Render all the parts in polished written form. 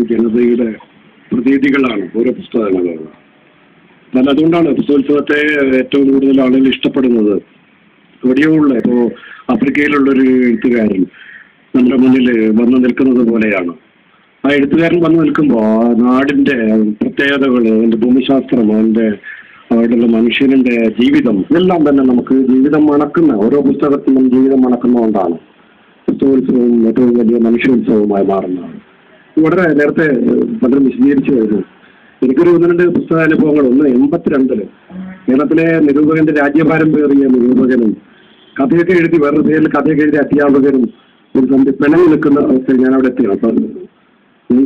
ജനതയുടെ പ്രതീതികളാണ് ഓരോ പുസ്തകങ്ങളും. എന്നാൽ അതുകൊണ്ടാണ് പുസ്തകോത്സവത്തെ ഏറ്റവും കൂടുതൽ ആളുകൾ ഇഷ്ടപ്പെടുന്നത്. എവിടെയുള്ള ഇപ്പോൾ ആഫ്രിക്കയിലുള്ളൊരു എഴുത്തുകാരൻ നമ്മുടെ മുന്നിൽ വന്നു നിൽക്കുന്നത് പോലെയാണ്. ആ എഴുത്തുകാരൻ വന്നു നിൽക്കുമ്പോൾ ആ നാടിൻ്റെ പ്രത്യേകതകൾ, അതിൻ്റെ ഭൂമിശാസ്ത്രം, അവിടെയുള്ള മനുഷ്യന്റെ ജീവിതം, ഇതെല്ലാം തന്നെ നമുക്ക് ജീവിതം മണക്കുന്ന, ഓരോ പുസ്തകത്തിനും ജീവിതം മണക്കുന്നതുകൊണ്ടാണ് പുസ്തകോത്സവവും ഏറ്റവും വലിയ മനുഷ്യോത്സവമായി മാറുന്നതാണ്. വളരെ നേരത്തെ പലരും വിശദീകരിച്ചു കഴിഞ്ഞു. എനിക്കൊരു 1-2 പുസ്തകാനുഭവങ്ങൾ. ഒന്ന് 82 കേരളത്തിലെ നിരൂപകന്റെ രാജ്യഭാരം പേറിയ നിരൂപകനും കഥയൊക്കെ എഴുതി വേറൊരു പേരിൽ കഥയൊക്കെ എഴുതിയ അധ്യാപകനും ഒരു സന്ധി പിണങ്ങി നിൽക്കുന്ന അവസ്ഥയിൽ ഞാൻ അവിടെ എത്തിയാണ്. അപ്പം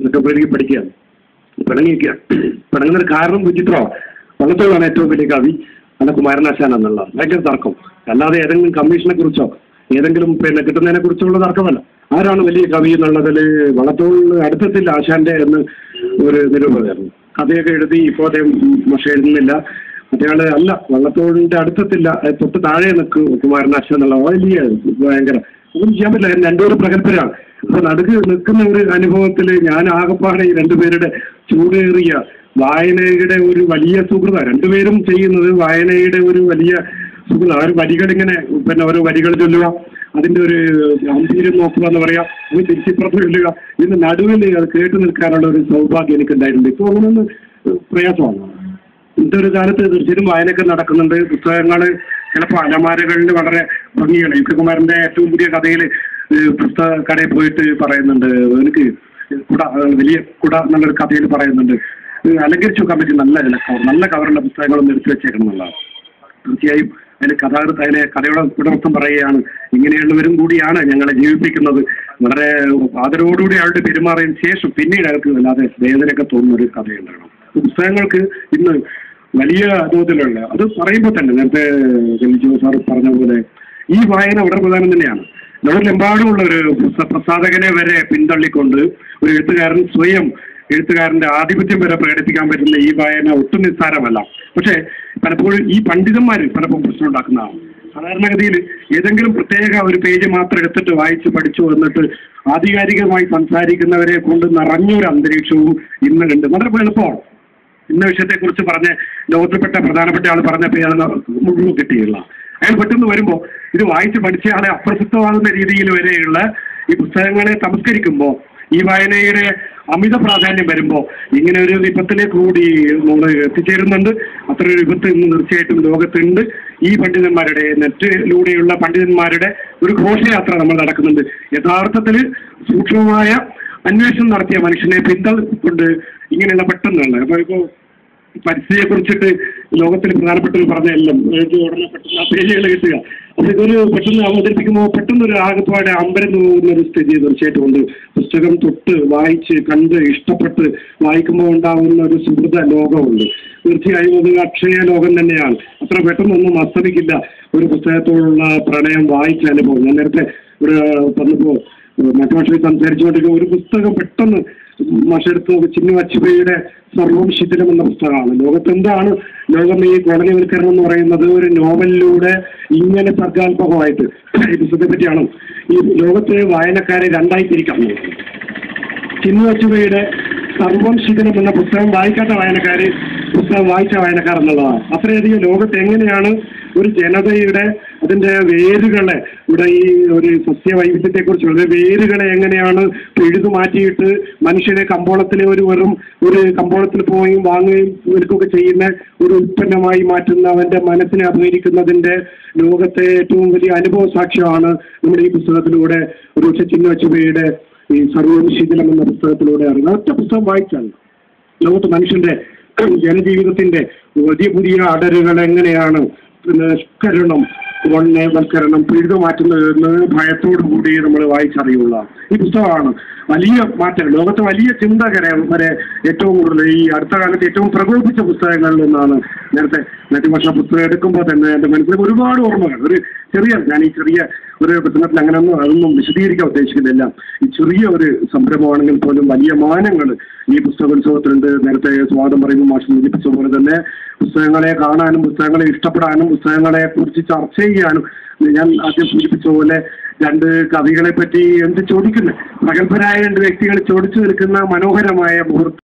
സെക്രട്ടറിക്ക് പഠിക്കുകയാണ്. പിണങ്ങുന്നൊരു കാരണം വിചിത്രമാണ്. വള്ളത്തോളാണ് ഏറ്റവും വലിയ കവി, അല്ല കുമാരനാശാൻ എന്നുള്ളത്. ഭയങ്കര തർക്കം. അല്ലാതെ ഏതെങ്കിലും കമ്മീഷനെ കുറിച്ചോ ഏതെങ്കിലും കിട്ടുന്നതിനെ കുറിച്ചുള്ള തർക്കമല്ല. ആരാണ് വലിയ കവി എന്നുള്ളതിൽ വള്ളത്തോളിന് അടുത്തെത്തില്ല ആശാന്റെ എന്ന് ഒരു നിരൂപകരായിരുന്നു. കഥയൊക്കെ എഴുതി ഇപ്പോൾ അദ്ദേഹം പക്ഷെ എഴുതുന്നില്ല. മറ്റേയാള് അല്ല, വള്ളത്തോളിന്റെ അടുത്തെത്തില്ല, തൊട്ട് താഴെ നിൽക്കും കുമാരനാശാൻ എന്നുള്ള വലിയ ഭയങ്കര ഒന്നും ചെയ്യാൻ പറ്റില്ല. രണ്ടുപേരും പ്രഗത്ഭരാണ്. അപ്പൊ നടുക്ക് നിൽക്കുന്ന ഒരു അനുഭവത്തിൽ ഞാൻ ആകെപ്പാടെ ഈ രണ്ടുപേരുടെ ചൂടേറിയ വായനയുടെ ഒരു വലിയ സുഹൃത, രണ്ടുപേരും ചെയ്യുന്നത് വായനയുടെ ഒരു വലിയ സുഹൃത. ആ ഒരു വരികളിങ്ങനെ ഓരോ വരികൾ ചൊല്ലുക, അതിന്റെ ഒരു ഗാംഭീര്യം നോക്കുക എന്ന് പറയാം, അത് തിരിച്ചിപ്പുറത്ത് ചൊല്ലുക, ഇതിന്റെ നടുവിൽ അത് കേട്ടു നിൽക്കാനുള്ള ഒരു സൗഭാഗ്യം എനിക്കുണ്ടായിട്ടുണ്ട്. ഇപ്പോൾ അങ്ങനെയൊന്ന് പ്രയാസമാണ്. ഇന്നത്തെ ഒരു കാലത്ത് തീർച്ചയായിട്ടും വായനയൊക്കെ നടക്കുന്നുണ്ട്. പുസ്തകങ്ങൾ ചിലപ്പോൾ അലമാരകളിൽ വളരെ ഭംഗിയാണ്. യു കെ കുമാരന്റെ ഏറ്റവും പുതിയ കഥയിൽ പുസ്തക കടയിൽ പോയിട്ട് പറയുന്നുണ്ട്, എനിക്ക് കുട, വലിയ കുട എന്നുള്ളൊരു കഥയിൽ പറയുന്നുണ്ട്, അലങ്കരിച്ചു വെക്കാൻ പറ്റി നല്ല കവറുള്ള പുസ്തകങ്ങളൊന്നും എടുത്തു വെച്ചേക്കണം എന്നുള്ളതാണ്. തീർച്ചയായും അതിന് കഥയുടെ ഉടമസ്ഥൻ പറയുകയാണ്, ഇങ്ങനെയുള്ളവരും കൂടിയാണ് ഞങ്ങളെ ജീവിപ്പിക്കുന്നത്. വളരെ ആദരവോടുകൂടി അയാളുടെ പെരുമാറിയതിന് ശേഷം പിന്നീട് അയാൾക്ക് വല്ലാതെ വേദനയൊക്കെ തോന്നുന്ന ഒരു കഥയുണ്ടാകണം. പുസ്തകങ്ങൾക്ക് ഇന്ന് വലിയ തോതിലുള്ള, അത് പറയുമ്പോൾ തന്നെ നേരത്തെ ജോ സാർ പറഞ്ഞ പോലെ ഈ വായന വളരെ പ്രധാനം തന്നെയാണ്. ലോകത്തെമ്പാടുമുള്ള ഒരു പ്രസാധകനെ വരെ പിന്തള്ളിക്കൊണ്ട് ഒരു എഴുത്തുകാരൻ സ്വയം എഴുത്തുകാരന്റെ ആധിപത്യം വരെ പ്രകടിപ്പിക്കാൻ പറ്റുന്ന ഈ വായന ഒട്ടും നിസ്സാരമല്ല. പക്ഷേ പലപ്പോഴും ഈ പണ്ഡിതന്മാർ പലപ്പോഴും പ്രശ്നം ഉണ്ടാക്കുന്നതാണ്. സാധാരണഗതിയിൽ ഏതെങ്കിലും പ്രത്യേക ഒരു പേജ് മാത്രം എടുത്തിട്ട് വായിച്ച് പഠിച്ചു എന്നിട്ട് ആധികാരികമായി സംസാരിക്കുന്നവരെ കൊണ്ട് നിറഞ്ഞൊരു അന്തരീക്ഷവും ഇന്ന് ഉണ്ട്. വളരെ എളുപ്പമാണ്. ഇന്ന വിഷയത്തെക്കുറിച്ച് പറഞ്ഞ് ലോകത്തിൽപ്പെട്ട പ്രധാനപ്പെട്ട ആൾ പറഞ്ഞപ്പോൾ ഇയാൾ മുഴുവൻ കിട്ടിയില്ല. അയാൾ പെട്ടെന്ന് വരുമ്പോൾ ഇത് വായിച്ച് പഠിച്ച ആളെ അപ്രസക്തമാകുന്ന രീതിയിൽ വരെയുള്ള ഈ പുസ്തകങ്ങളെ സംസ്കരിക്കുമ്പോൾ ഈ വായനയുടെ അമിത പ്രാധാന്യം വരുമ്പോൾ ഇങ്ങനെ ഒരു വിപത്തിലേക്ക് കൂടി നമ്മൾ എത്തിച്ചേരുന്നുണ്ട്. അത്ര ഒരു വിപത്ത് ഇന്ന് തീർച്ചയായിട്ടും ലോകത്തുണ്ട്. ഈ പണ്ഡിതന്മാരുടെ നെറ്റിലൂടെയുള്ള പണ്ഡിതന്മാരുടെ ഒരു ഘോഷയാത്ര നമ്മൾ നടക്കുന്നുണ്ട്. യഥാർത്ഥത്തിൽ സൂക്ഷ്മമായ അന്വേഷണം നടത്തിയ മനുഷ്യനെ പിന്തള്ളിക്കൊണ്ട് ഇങ്ങനെയുള്ള പെട്ടെന്നാണ്. അപ്പോൾ ഇപ്പോൾ പരിസ്ഥിതിയെ കുറിച്ചിട്ട് ലോകത്തിൽ പ്രധാനപ്പെട്ട പറഞ്ഞ എല്ലാം ഉടനെ പെട്ടെന്ന് ആ പേജുകൾ കിട്ടുക. അപ്പോൾ ഇതൊരു പെട്ടെന്ന് അവതരിപ്പിക്കുമ്പോൾ പെട്ടെന്നൊരു ആകെപ്പാടെ അമ്പരന്ന് പോകുന്ന ഒരു സ്ഥിതി തീർച്ചയായിട്ടും ഉണ്ട്. പുസ്തകം തൊട്ട് വായിച്ച് കണ്ട് ഇഷ്ടപ്പെട്ട് വായിക്കുമ്പോൾ ഉണ്ടാകുന്ന ഒരു സുഹൃത ലോകമുണ്ട്. തീർച്ചയായും അത് അക്ഷയ ലോകം തന്നെയാണ്. അത്ര പെട്ടെന്നൊന്നും അസ്തമിക്കില്ല ഒരു പുസ്തകത്തോടുള്ള പ്രണയം വായിച്ച അനുഭവം. ഞാൻ നേരത്തെ ഒരു പറഞ്ഞപ്പോൾ മറ്റു ഭാഷയിൽ സംസാരിച്ചുകൊണ്ടിരിക്കുന്ന ഒരു പുസ്തകം പെട്ടെന്ന് മാഷെടുത്ത് ചിന്നു അച്ചുബയുടെ സർവ്വം ശിഥിലം എന്ന പുസ്തകമാണ്. ലോകത്തെന്താണ് ലോകം ഈ കോളനിവൽക്കരണം എന്ന് പറയുന്നത് ഒരു നോവലിലൂടെ ഇങ്ങനെ സർഗാത്മകമായിട്ട് ഈ പുസ്തകത്തെ പറ്റിയാണ്. ഈ ലോകത്തെ വായനക്കാരെ രണ്ടായി തിരിക്കാം. ചിന്നു അച്ചുബയുടെ സർവ്വം ശിഥിലം എന്ന പുസ്തകം വായിക്കാത്ത വായനക്കാര്, പുസ്തകം വായിച്ച വായനക്കാർ എന്നുള്ളതാണ്. അത്രയധികം ലോകത്ത് എങ്ങനെയാണ് ഒരു ജനതയുടെ അതിൻ്റെ വേരുകളെ, ഇവിടെ ഈ ഒരു സസ്യവൈവിധ്യത്തെക്കുറിച്ചുള്ള വേരുകളെ എങ്ങനെയാണ് പിഴുതു മാറ്റിയിട്ട് മനുഷ്യനെ കമ്പോളത്തിലെ ഒരു കമ്പോളത്തിൽ പോവുകയും വാങ്ങുകയും വിൽക്കുകയൊക്കെ ചെയ്യുന്ന ഒരു ഉൽപ്പന്നമായി മാറ്റുന്ന അവൻ്റെ മനസ്സിനെ അപഹരിക്കുന്നതിൻ്റെ ലോകത്തെ ഏറ്റവും വലിയ അനുഭവ സാക്ഷ്യമാണ് നമ്മുടെ ഈ പുസ്തകത്തിലൂടെ ഒരു ചിന്നു അച്ചുബയുടെ ഈ സർവ്വം ശിഥിലം എന്ന പുസ്തകത്തിലൂടെ അറിയുന്നത്. ഒറ്റ പുസ്തകം വായിച്ചാൽ ലോകത്ത് മനുഷ്യന്റെ ജനജീവിതത്തിന്റെ പുതിയ അടരുകൾ എങ്ങനെയാണ് നിഷ്കരണം, വൽക്കരണം, പിഴുതു മാറ്റുന്നതെന്ന് ഭയത്തോടു കൂടി നമ്മൾ വായിച്ചറിയുള്ള ഈ പുസ്തകമാണ് വലിയ മാറ്റം. ലോകത്തെ വലിയ ചിന്തകരെ വരെ ഏറ്റവും കൂടുതൽ ഈ അടുത്ത കാലത്ത് ഏറ്റവും പ്രകോപിപ്പിച്ച പുസ്തകങ്ങളിൽ ഒന്നാണ്. നേരത്തെ മറ്റുഭാഷ പുസ്തകം എടുക്കുമ്പോൾ തന്നെ എൻ്റെ മനസ്സിൽ ഒരുപാട് ഓർമ്മകൾ. ഞാൻ ഈ ചെറിയ ഒരു പ്രസംഗത്തിൽ അതൊന്നും വിശദീകരിക്കാൻ ഉദ്ദേശിക്കുന്നില്ല. ഈ ചെറിയ ഒരു സംരംഭമാണെങ്കിൽ പോലും വലിയ മാനങ്ങൾ ഈ പുസ്തകോത്സവത്തിലുണ്ട്. നേരത്തെ സ്വാഗതം പറയുമ്പോൾ മാഷ് സൂചിപ്പിച്ച പോലെ തന്നെ പുസ്തകങ്ങളെ കാണാനും പുസ്തകങ്ങളെ ഇഷ്ടപ്പെടാനും പുസ്തകങ്ങളെ കുറിച്ച് ചർച്ച ചെയ്യാനും ഞാൻ ആദ്യം സൂചിപ്പിച്ച പോലെ രണ്ട് കവികളെ പറ്റി എന്ത് ചോദിക്കുന്നത്? പ്രഗത്ഭരായ രണ്ട് വ്യക്തികൾ ചോദിച്ചു നിൽക്കുന്ന മനോഹരമായ മുഹൂർത്തം.